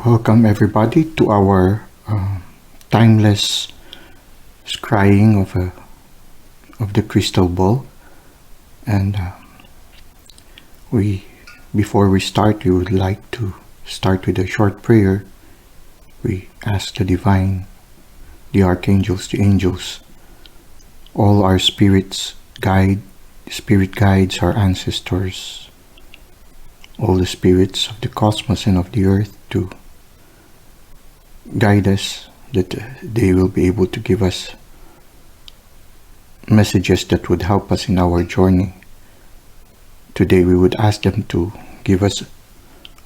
Welcome everybody to our timeless scrying of the crystal ball. And before we start, we would like to start with a short prayer. We ask the divine, the archangels, the angels, all our spirit guides, our ancestors, all the spirits of the cosmos and of the earth to guide us, that they will be able to give us messages that would help us in our journey. Today we would ask them to give us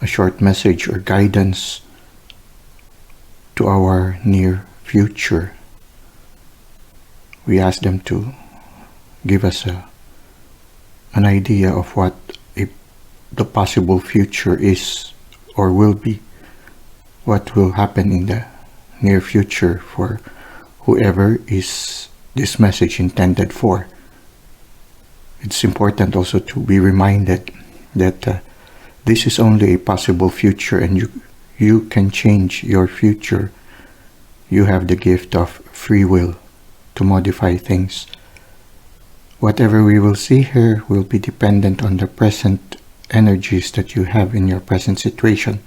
a short message or guidance to our near future. We ask them to give us an idea of what the possible future is or will be, what will happen in the near future for whoever is this message intended for. It's important also to be reminded that this is only a possible future, and you can change your future. You have the gift of free will to modify things. Whatever we will see here will be dependent on the present energies that you have in your present situation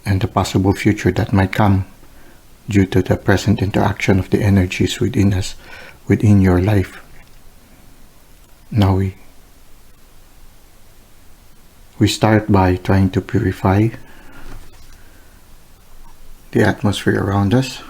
and the possible future that might come due to the present interaction of the energies within us, within your life. Now we start by trying to purify the atmosphere around us.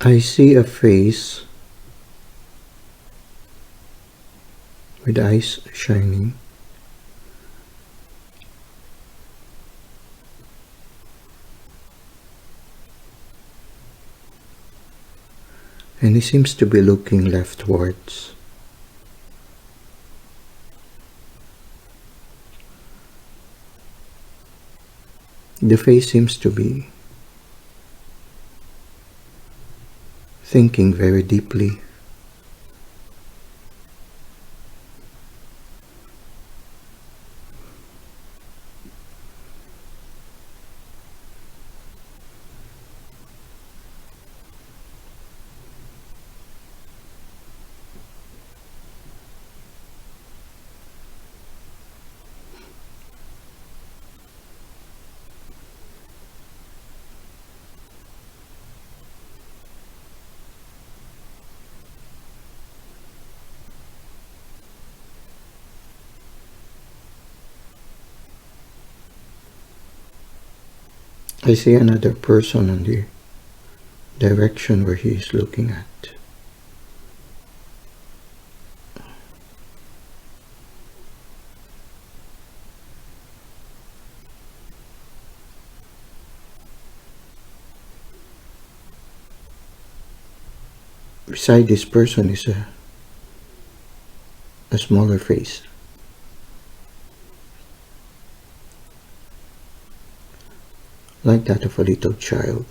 I see a face with eyes shining. And he seems to be looking leftwards. The face seems to be thinking very deeply. I see another person on the direction where he is looking at. beside this person is a smaller face, like that of a little child.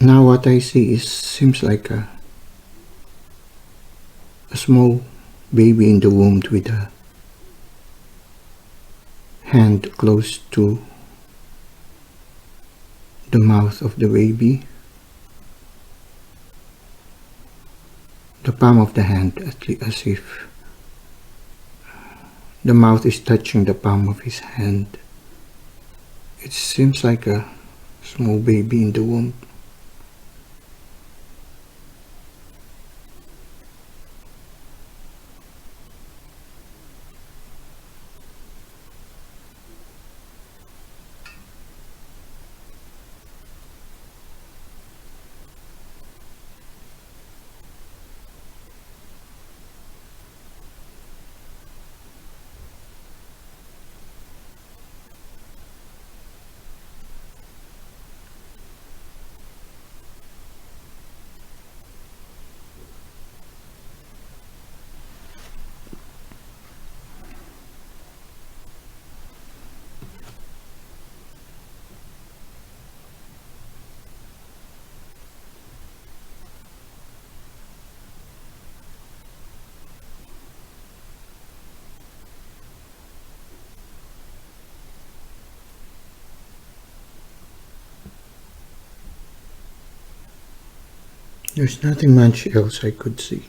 Now what I see seems like a small baby in the womb with a hand close to the mouth of the baby. The palm of the hand as if the mouth is touching the palm of his hand. It seems like a small baby in the womb. There's nothing much else I could see.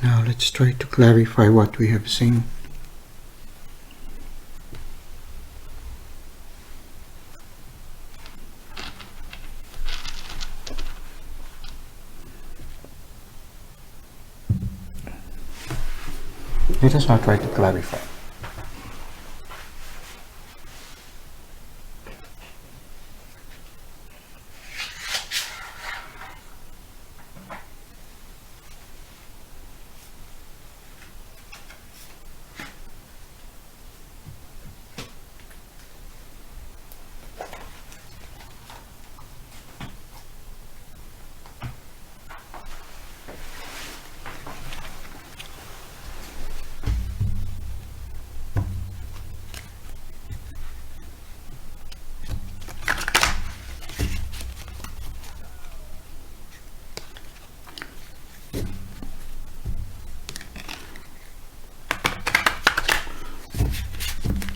Now let's try to clarify what we have seen. Let us now try to clarify.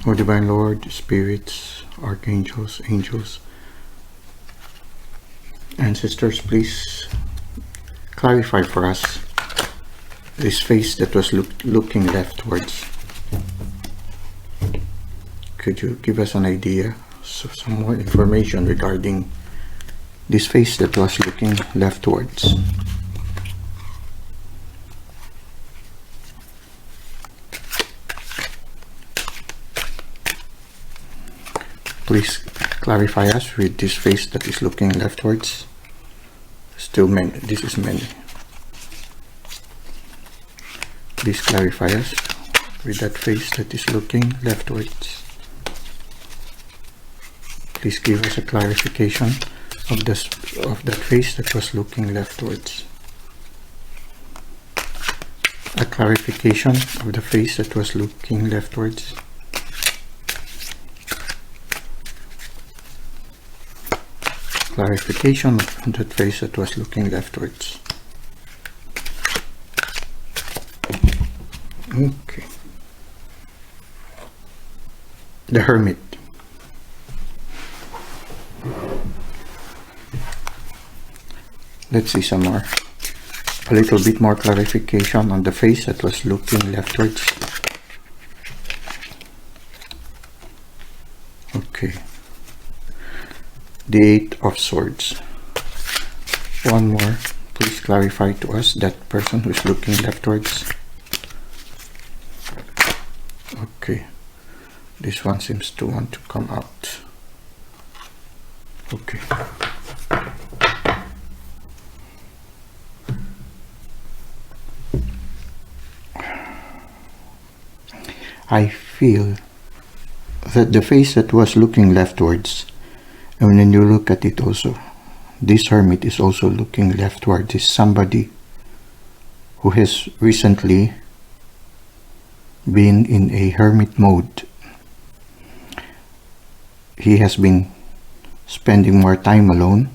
O Divine Lord, spirits, archangels, angels, ancestors, please clarify for us this face that was looking leftwards. Could you give us an idea, some more information regarding this face that was looking leftwards? Please clarify us with this face that is looking leftwards. Still many. This is many. Please clarify us. with that face that is looking leftwards. Please give us a clarification of that face that was looking leftwards. A clarification of the face that was looking leftwards. Clarification of that face that was looking leftwards. Okay. The Hermit. Let's see some more. A little bit more clarification on the face that was looking leftwards. Okay. The Eight of Swords. One more. Please clarify to us that person who's looking leftwards. Okay. This one seems to want to come out. Okay. I feel that the face that was looking leftwards, and when you look at it also, this Hermit is also looking leftwards, is somebody who has recently been in a hermit mode. He has been spending more time alone,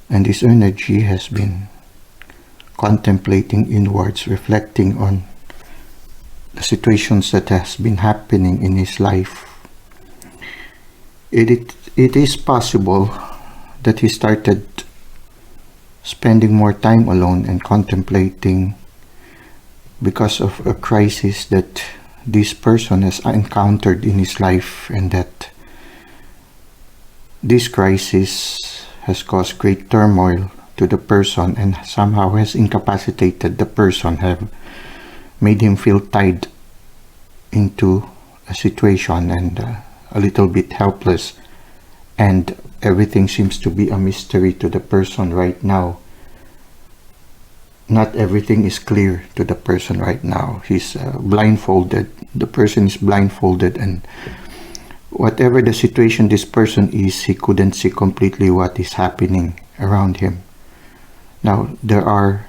and his energy has been contemplating inwards, reflecting on the situations that has been happening in his life. It is possible that he started spending more time alone and contemplating because of a crisis that this person has encountered in his life, and that this crisis has caused great turmoil to the person and somehow has incapacitated the person, have made him feel tied into a situation and a little bit helpless, and everything seems to be a mystery to the person right now. Not everything is clear to the person right now. He's blindfolded. The person is blindfolded, and whatever the situation this person is, he couldn't see completely what is happening around him. Now, there are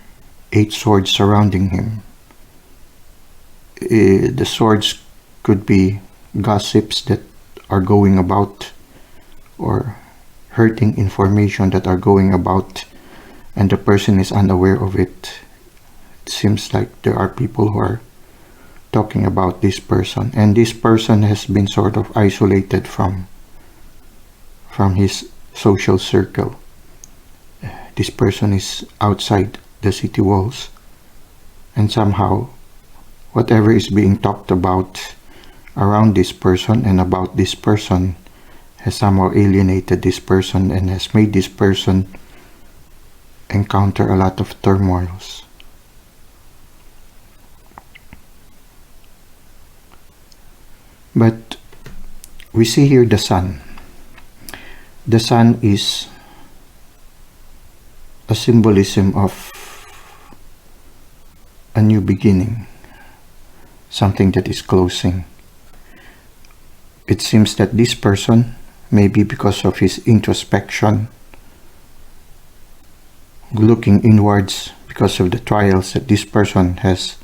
8 swords surrounding him. The swords could be gossips that are going about, or hurting information that are going about, and the person is unaware of it. It seems like there are people who are talking about this person, and this person has been sort of isolated from his social circle. This person is outside the city walls, and somehow whatever is being talked about around this person and about this person has somehow alienated this person and has made this person encounter a lot of turmoils. But we see here the sun. The sun is a symbolism of a new beginning, something that is closing. It seems that this person, maybe because of his introspection, looking inwards, because of the trials that this person has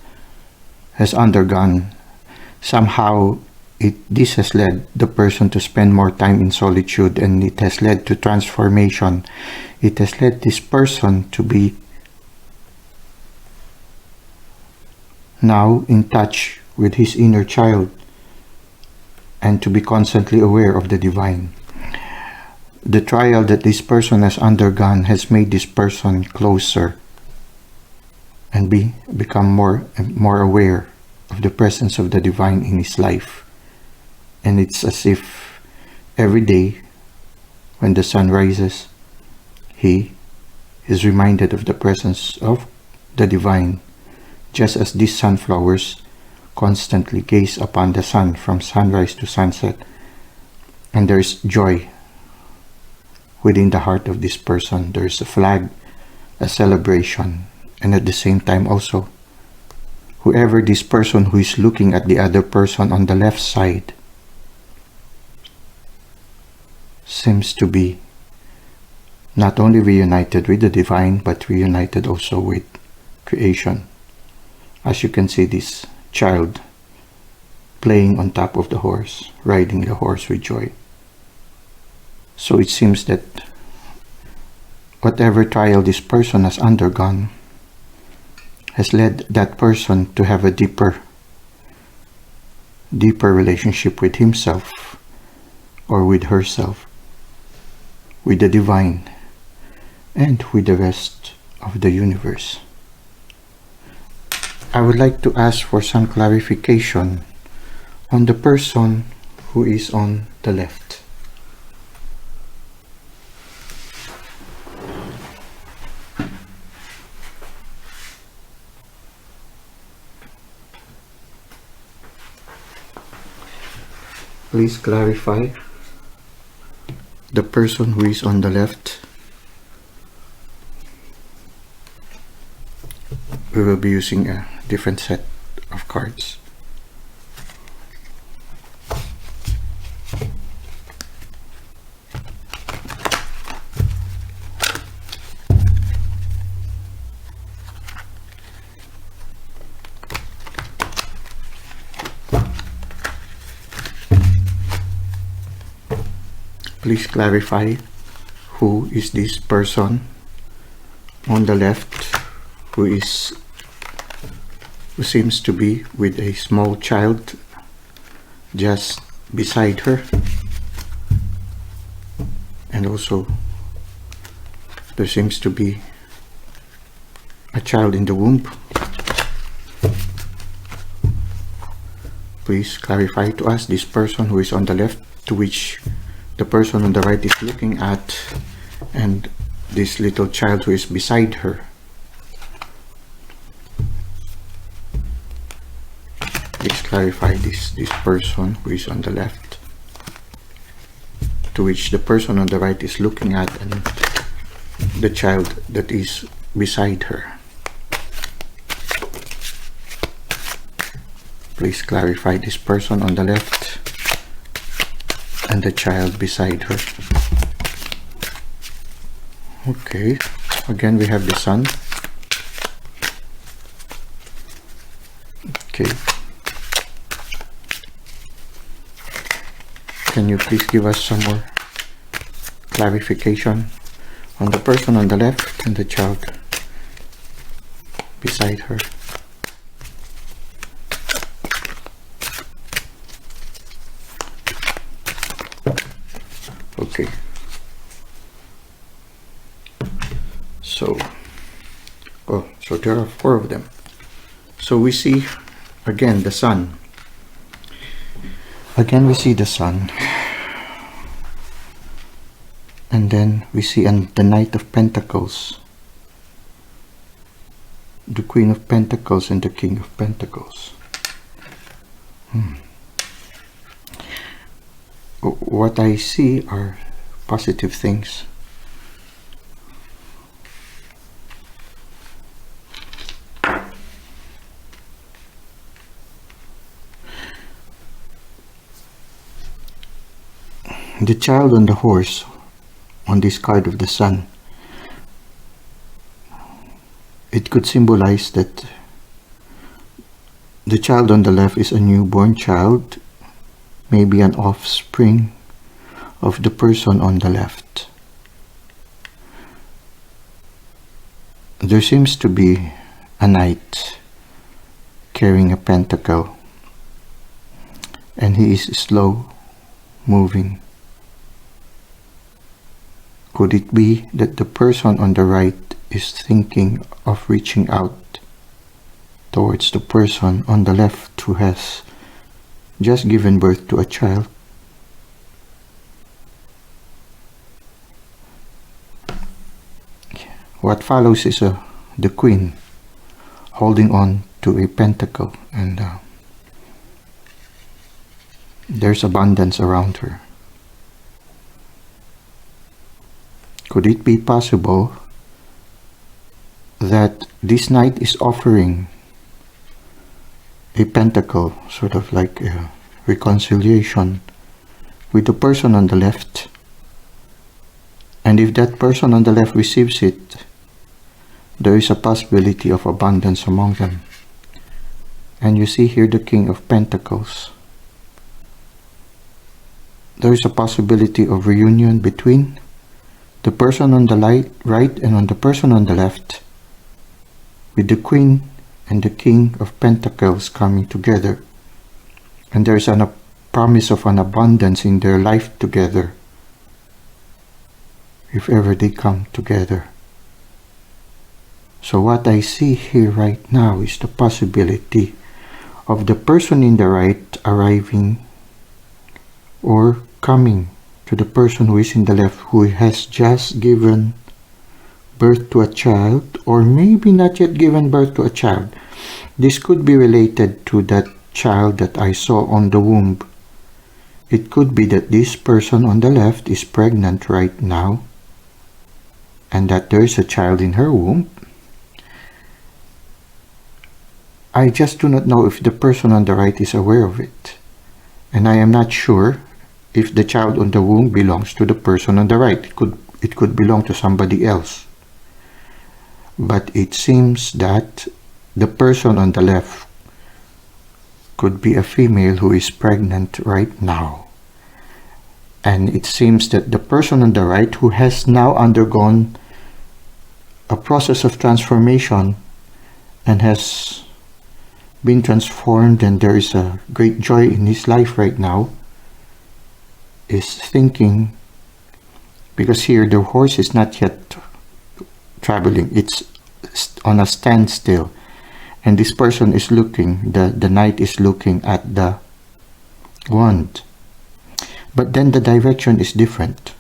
undergone, somehow this has led the person to spend more time in solitude, and it has led to transformation. It has led this person to be now in touch with his inner child and to be constantly aware of the divine. The trial that this person has undergone has made this person closer and become more aware of the presence of the divine in his life. And it's as if every day when the sun rises, he is reminded of the presence of the divine, just as these sunflowers constantly gaze upon the sun from sunrise to sunset, and there is joy within the heart of this person. There is a flag, a celebration, and at the same time also whoever this person who is looking at the other person on the left side seems to be not only reunited with the divine, but reunited also with creation. As you can see, this child playing on top of the horse, riding the horse with joy. So it seems that whatever trial this person has undergone has led that person to have a deeper relationship with himself or with herself, with the divine, and with the rest of the universe. I would like to ask for some clarification on the person who is on the left. Please clarify the person who is on the left. We will be using a different set of cards. Please clarify who is this person on the left who seems to be with a small child just beside her, and also there seems to be a child in the womb. Please clarify to us this person who is on the left, to which the person on the right is looking at, and this little child who is beside her. Please clarify this person who is on the left, to which the person on the right is looking at, and the child that is beside her. Please clarify this person on the left and the child beside her. Okay, again we have the sun. Okay, can you please give us some more clarification on the person on the left and the child beside her? Okay, so there are 4 of them. So we see again the sun. Again we see the sun, and then we see the Knight of Pentacles, the Queen of Pentacles, and the King of Pentacles. What I see are positive things. The child on the horse on this card of the sun, it could symbolize that the child on the left is a newborn child, maybe an offspring of the person on the left. There seems to be a knight carrying a pentacle, and he is slow moving. Could it be that the person on the right is thinking of reaching out towards the person on the left who has just given birth to a child? What follows is the Queen holding on to a pentacle, and there's abundance around her. Could it be possible that this knight is offering a pentacle, sort of like a reconciliation with the person on the left. And if that person on the left receives it, there is a possibility of abundance among them. And you see here the King of Pentacles. There is a possibility of reunion between the person on the right and on the person on the left, with the Queen and the King of Pentacles coming together. And there is a promise of an abundance in their life together, if ever they come together. So what I see here right now is the possibility of the person in the right arriving or coming to the person who is in the left, who has just given birth to a child, or maybe not yet given birth to a child. This could be related to that child that I saw on the womb. It could be that this person on the left is pregnant right now, and that there is a child in her womb. I just do not know if the person on the right is aware of it. And I am not sure if the child on the womb belongs to the person on the right. It could belong to somebody else. But it seems that the person on the left could be a female who is pregnant right now. And it seems that the person on the right, who has now undergone a process of transformation and has been transformed, and there is a great joy in his life right now, is thinking, because here the horse is not yet traveling, it's on a standstill, and this person is looking, the knight is looking at the wand, but then the direction is different.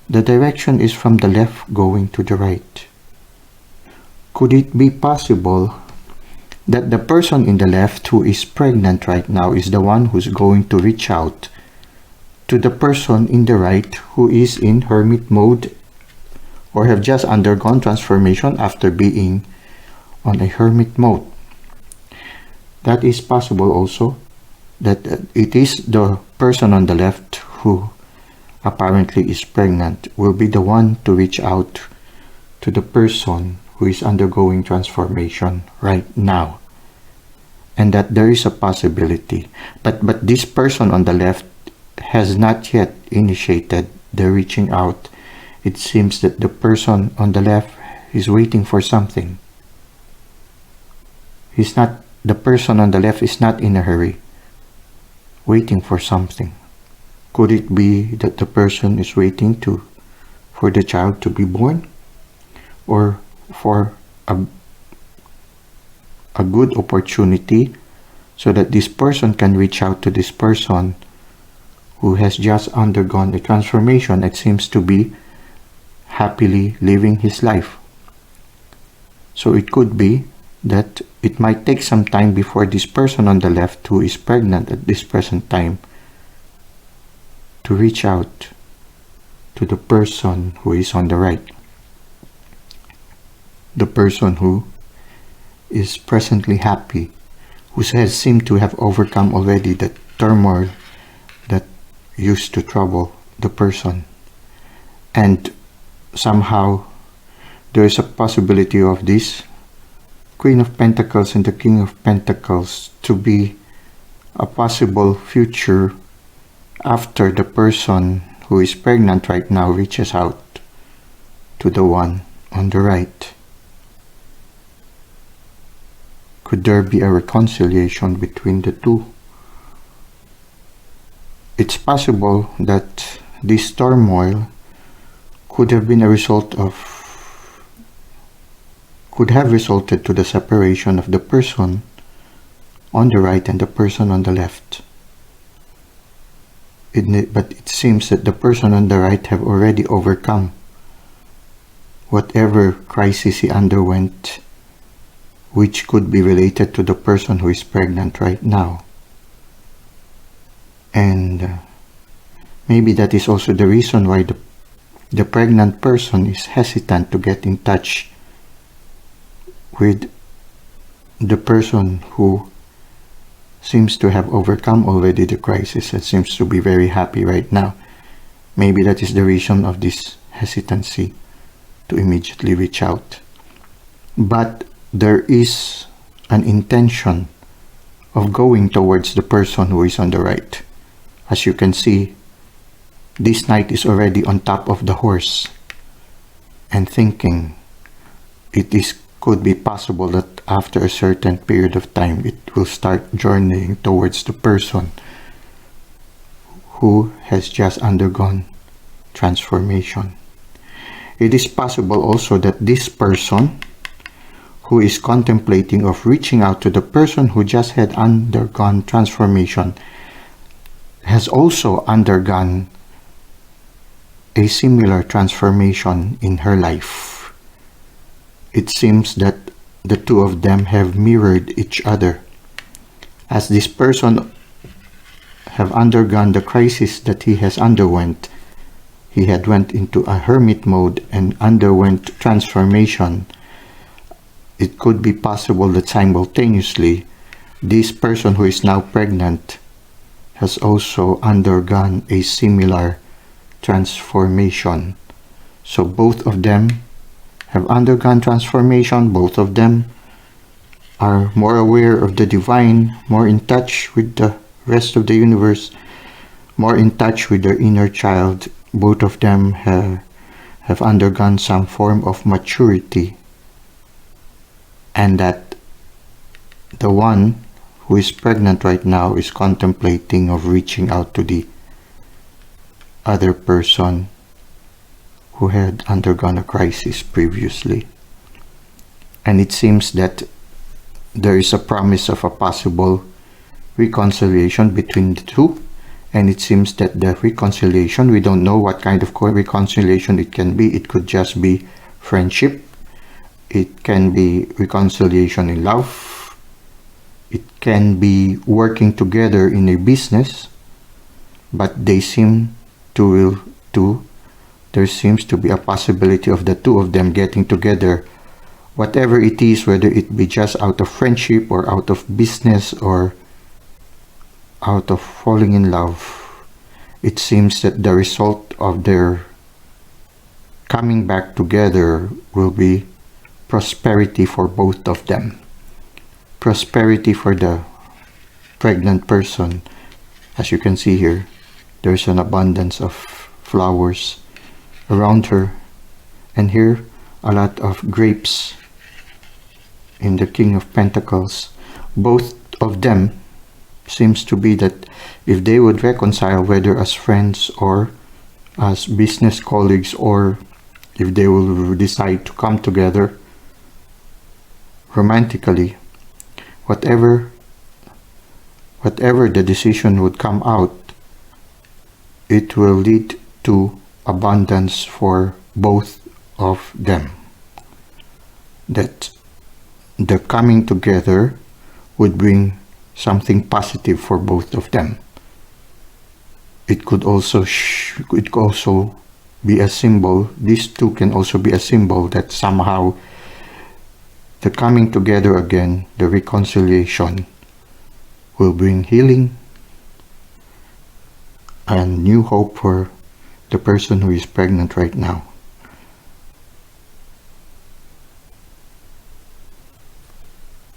The direction is from the left going to the right. Could it be possible that the person in the left who is pregnant right now is the one who's going to reach out to the person in the right who is in hermit mode, or have just undergone transformation after being on a hermit mode? That is possible also, that it is the person on the left who apparently is pregnant will be the one to reach out to the person who is undergoing transformation right now. And that there is a possibility, but this person on the left has not yet initiated the reaching out. It seems that the person on the left is waiting for something. The person on the left is not in a hurry, waiting for something. Could it be that the person is waiting for the child to be born, or for a good opportunity so that this person can reach out to this person who has just undergone a transformation and seems to be happily living his life? So it could be that it might take some time before this person on the left, who is pregnant at this present time, to reach out to the person who is on the right, the person who is presently happy, who has seemed to have overcome already the turmoil that used to trouble the person. And somehow there is a possibility of this Queen of Pentacles and the King of Pentacles to be a possible future after the person who is pregnant right now reaches out to the one on the right. Could there be a reconciliation between the two? It's possible that this turmoil could have resulted to the separation of the person on the right and the person on the left. But it seems that the person on the right have already overcome whatever crisis he underwent, which could be related to the person who is pregnant right now. And maybe that is also the reason why the pregnant person is hesitant to get in touch with the person who seems to have overcome already the crisis and seems to be very happy right now. Maybe that is the reason of this hesitancy to immediately reach out. But there is an intention of going towards the person who is on the right. As you can see, this knight is already on top of the horse and thinking could be possible that after a certain period of time it will start journeying towards the person who has just undergone transformation. It is possible also that this person who is contemplating of reaching out to the person who just had undergone transformation has also undergone a similar transformation in her life. It seems that the two of them have mirrored each other. As this person have undergone the crisis that he has underwent, he had went into a hermit mode and underwent transformation. It could be possible that simultaneously this person who is now pregnant has also undergone a similar transformation. So both of them have undergone transformation. Both of them are more aware of the divine, more in touch with the rest of the universe, more in touch with their inner child. Both of them have undergone some form of maturity, and that the one who is pregnant right now is contemplating of reaching out to the other person who had undergone a crisis previously. And it seems that there is a promise of a possible reconciliation between the two. And it seems that the reconciliation, we don't know what kind of reconciliation it can be. It could just be friendship. It can be reconciliation in love. It can be working together in a business. But they seem there seems to be a possibility of the two of them getting together, whatever it is, whether it be just out of friendship or out of business or out of falling in love. It seems that the result of their coming back together will be prosperity for both of them. Prosperity for the pregnant person. As you can see here, there's an abundance of flowers around her, and here a lot of grapes in the King of Pentacles. Both of them seems to be that if they would reconcile, whether as friends or as business colleagues, or if they will decide to come together romantically, whatever the decision would come out, it will lead to abundance for both of them. That the coming together would bring something positive for both of them. It could also be a symbol. These two can also be a symbol that somehow the coming together again, the reconciliation, will bring healing and new hope for the person who is pregnant right now.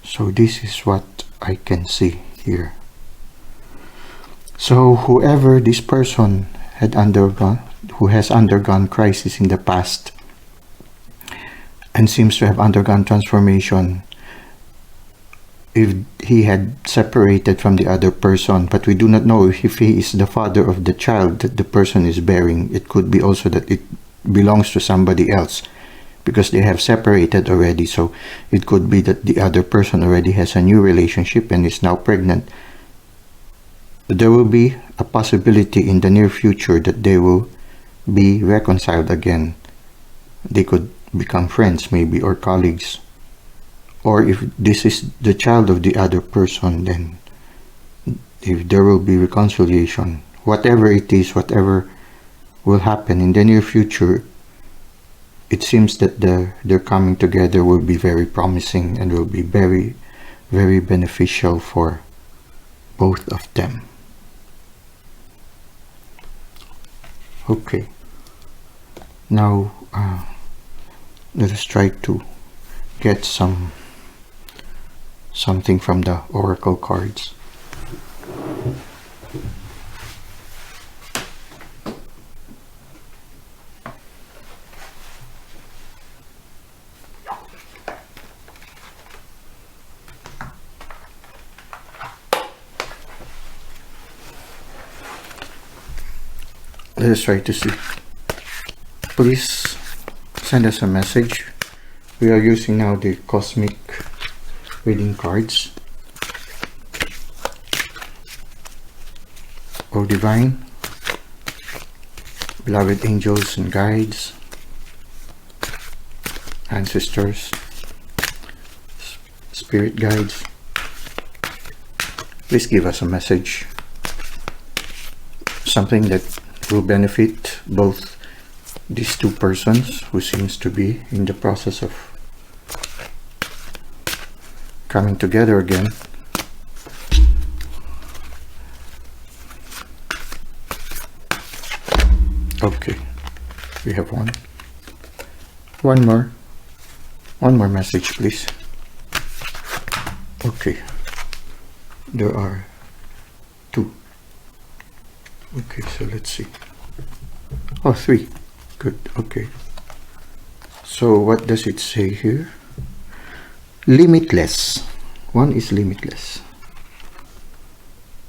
So this is what I can see here. So whoever this person who has undergone crisis in the past and seems to have undergone transformation, if he had separated from the other person, but we do not know if he is the father of the child that the person is bearing. It could be also that it belongs to somebody else, because they have separated already. So it could be that the other person already has a new relationship and is now pregnant. There will be a possibility in the near future that they will be reconciled again. They could become friends maybe, or colleagues. Or if this is the child of the other person, then if there will be reconciliation, whatever it is, whatever will happen in the near future, it seems that their coming together will be very promising and will be very, very beneficial for both of them. Okay, now let us try to get something from the oracle cards. Let us try to see. Please send us a message. We are using now the cosmic reading cards. O Divine, beloved angels and guides, ancestors, spirit guides, please give us a message. Something that will benefit both these two persons who seems to be in the process of coming together again. Okay, we have one more message, please. Okay, there are two. Okay, so let's see. Oh, three. Good. Okay. So what does it say here? Limitless. One is limitless.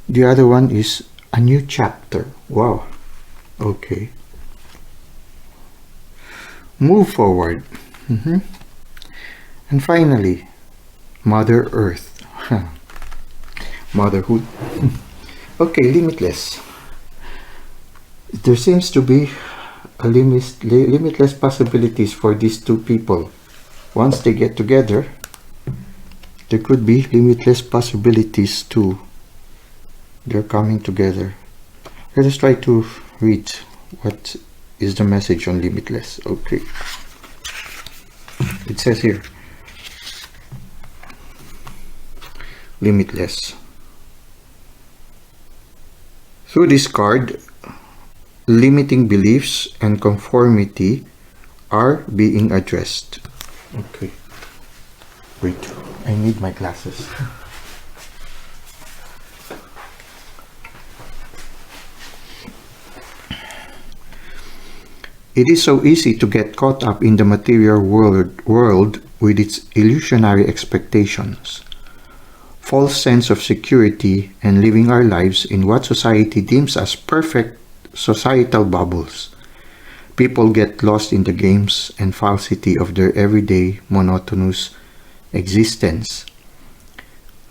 The other one is a new chapter. Wow. Okay. Move forward. And finally, Mother Earth. Motherhood. Okay, limitless. There seems to be a limitless possibilities for these two people. Once they get together, there could be limitless possibilities too. They're coming together. Let us try to read what is the message on limitless. Okay. It says here, limitless. Through this card, limiting beliefs and conformity are being addressed. Okay. Wait, I need my glasses. It is so easy to get caught up in the material world with its illusionary expectations, false sense of security, and living our lives in what society deems as perfect societal bubbles. People get lost in the games and falsity of their everyday monotonous existence.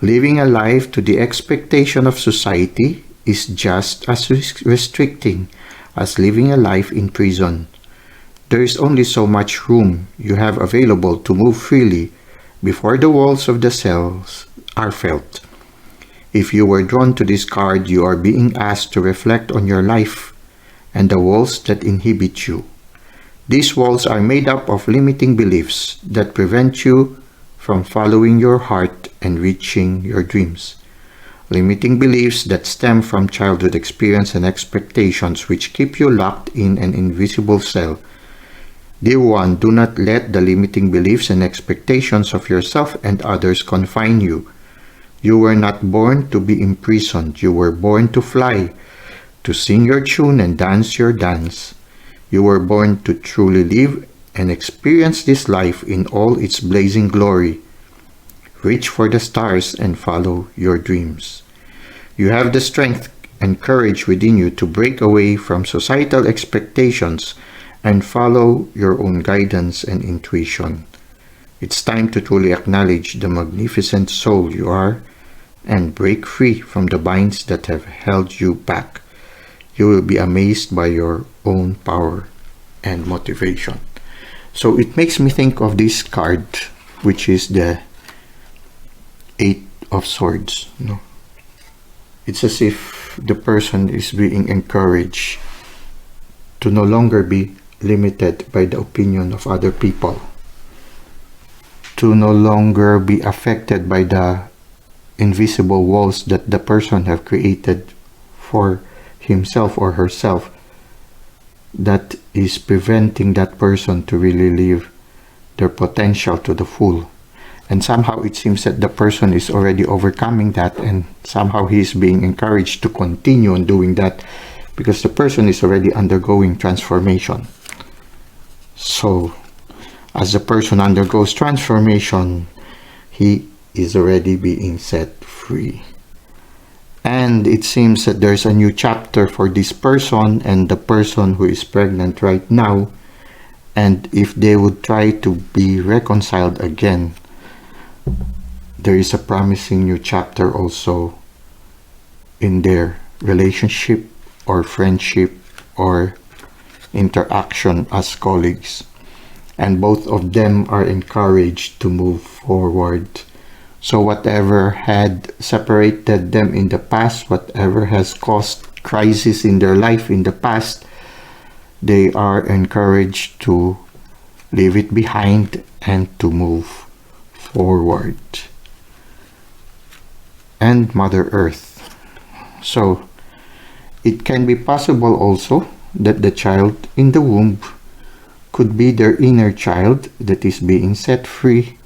Living a life to the expectation of society is just as restricting as living a life in prison. There is only so much room you have available to move freely before the walls of the cells are felt. If you were drawn to this card, you are being asked to reflect on your life and the walls that inhibit you. These walls are made up of limiting beliefs that prevent you from following your heart and reaching your dreams. Limiting beliefs that stem from childhood experience and expectations which keep you locked in an invisible cell. Dear one, do not let the limiting beliefs and expectations of yourself and others confine you. You were not born to be imprisoned. You were born to fly, to sing your tune and dance your dance. You were born to truly live and experience this life in all its blazing glory. Reach for the stars and follow your dreams. You have the strength and courage within you to break away from societal expectations and follow your own guidance and intuition. It's time to truly acknowledge the magnificent soul you are and break free from the binds that have held you back. You will be amazed by your own power and motivation. So it makes me think of this card, which is the Eight of Swords. No? It's as if the person is being encouraged to no longer be limited by the opinion of other people, to no longer be affected by the invisible walls that the person have created for himself or herself that is preventing that person to really live their potential to the full. And somehow it seems that the person is already overcoming that, and somehow he is being encouraged to continue on doing that because the person is already undergoing transformation. So as the person undergoes transformation, he is already being set free. And it seems that there's a new chapter for this person and the person who is pregnant right now. And if they would try to be reconciled again, there is a promising new chapter also in their relationship or friendship or interaction as colleagues. And both of them are encouraged to move forward. So whatever had separated them in the past, whatever has caused crisis in their life in the past, they are encouraged to leave it behind and to move forward. And Mother Earth. So it can be possible also that the child in the womb could be their inner child that is being set free,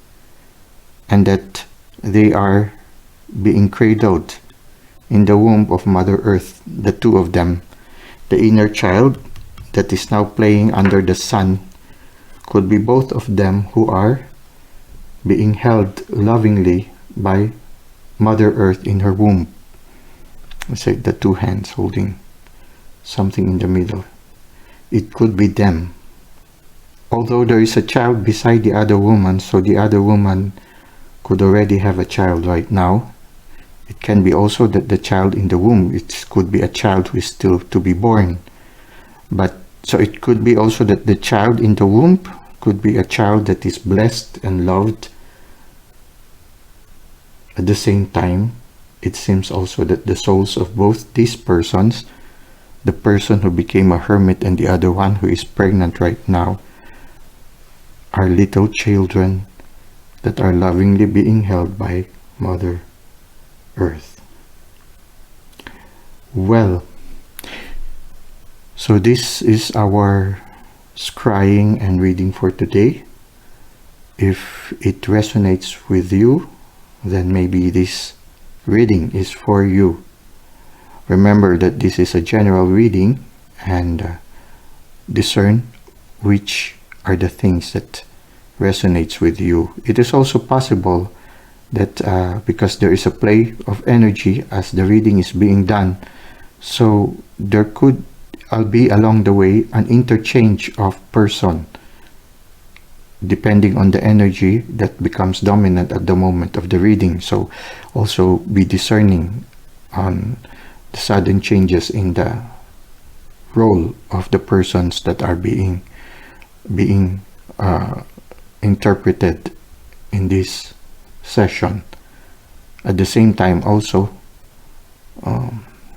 and that they are being cradled in the womb of Mother Earth, the two of them. The inner child that is now playing under the sun could be both of them who are being held lovingly by Mother Earth in her womb. Let's say the two hands holding something in the middle. It could be them. Although there is a child beside the other woman, so the other woman could already have a child right now. It can be also that the child in the womb, it could be a child who is still to be born. But so it could be also that the child in the womb could be a child that is blessed and loved. At the same time, it seems also that the souls of both these persons, the person who became a hermit and the other one who is pregnant right now, are little children that are lovingly being held by Mother Earth. Well, so this is our scrying and reading for today. If it resonates with you, then maybe this reading is for you. Remember that this is a general reading, and discern which are the things that resonates with you. It is also possible that because there is a play of energy as the reading is being done, so there could be along the way an interchange of person depending on the energy that becomes dominant at the moment of the reading. So also be discerning on the sudden changes in the role of the persons that are being interpreted in this session. At the same time also,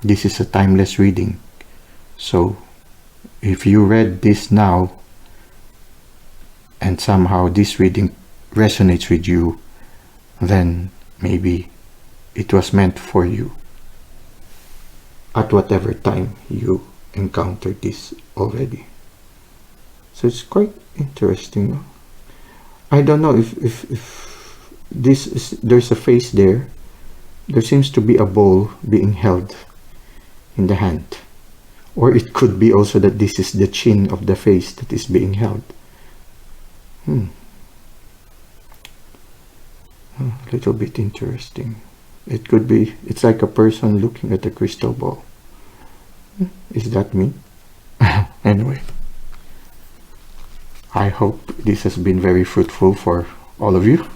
this is a timeless reading. So if you read this now and somehow this reading resonates with you, then maybe it was meant for you at whatever time you encountered this already. So it's quite interesting. I don't know if this is, there's a face there. There seems to be a bowl being held in the hand. Or it could be also that this is the chin of the face that is being held. A little bit interesting. It could be, it's like a person looking at a crystal ball. Is that me? Anyway, I hope this has been very fruitful for all of you.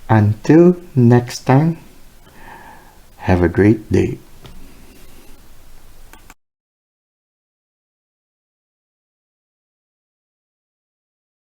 Until next time, have a great day.